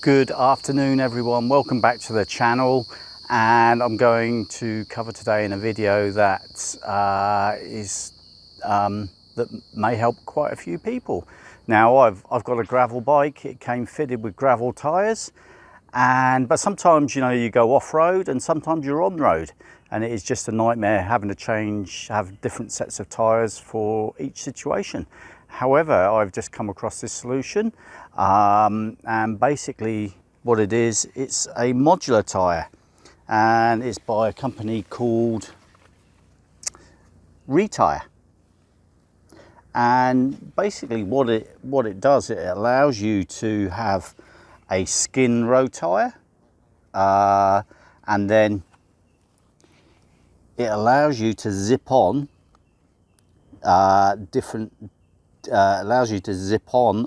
Good afternoon everyone, welcome back to the channel, and I'm going to cover today in a video that that may help quite a few people. Now I've got a gravel bike. It came fitted with gravel tires, but sometimes you go off-road and sometimes you're on road, and it is just a nightmare having to have different sets of tires for each situation. However, I've just come across this solution, and basically what it is, it's a modular tyre, and it's by a company called Retyre. And basically what it does, it allows you to have a skin road tyre, and then it allows you to zip on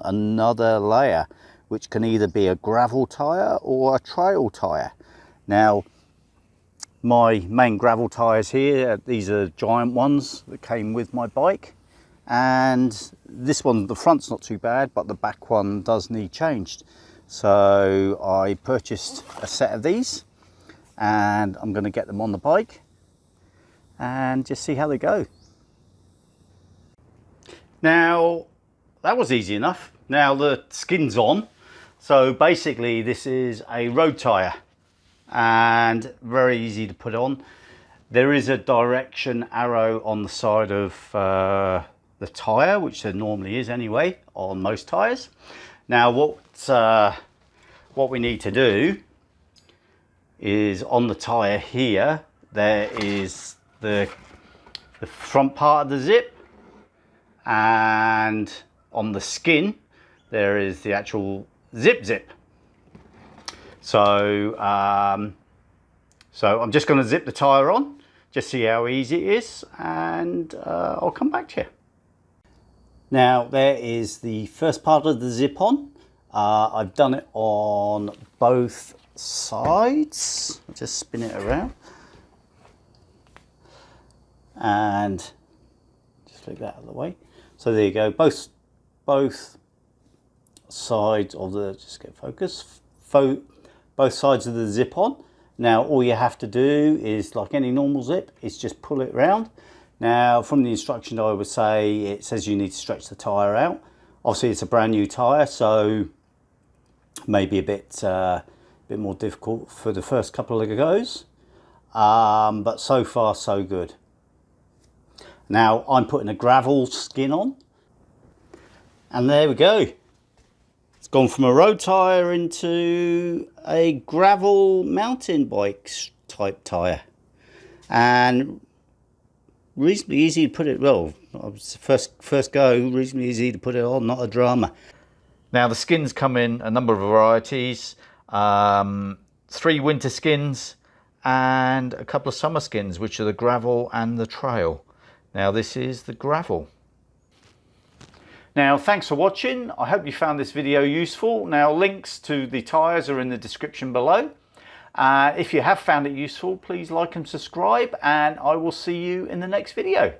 another layer, which can either be a gravel tyre or a trail tyre. Now my main gravel tyres here, these are giant ones that came with my bike, and this one, the front's not too bad, but the back one does need changed. So I purchased a set of these, and I'm going to get them on the bike and just see how they go. Now that was easy enough. Now the skin's on, so basically this is a road tyre and very easy to put on. There is a direction arrow on the side of the tyre, which there normally is anyway on most tyres. Now what we need to do is, on the tyre here, there is the front part of the zip, and on the skin there is the actual zip. So I'm just going to zip the tyre on, just see how easy it is, and I'll come back to you. Now there is the first part of the zip on. I've done it on both sides. I'll just spin it around and just take that out of the way. So there you go, both sides of the, just get focus, both sides of the zip on. Now all you have to do is, like any normal zip, is just pull it round. Now from the instruction, I would say it says you need to stretch the tyre out. Obviously it's a brand new tyre, so maybe a bit more difficult for the first couple of goes, but so far so good. Now I'm putting a gravel skin on, and there we go. It's gone from a road tyre into a gravel mountain bike type tyre, and reasonably easy to put it, well, first go, reasonably easy to put it on, not a drama. Now the skins come in a number of varieties, 3 winter skins and a couple of summer skins, which are the gravel and the trail. Now this is the gravel. Now thanks for watching. I hope you found this video useful. Now links to the tyres are in the description below. If you have found it useful, please like and subscribe, and I will see you in the next video.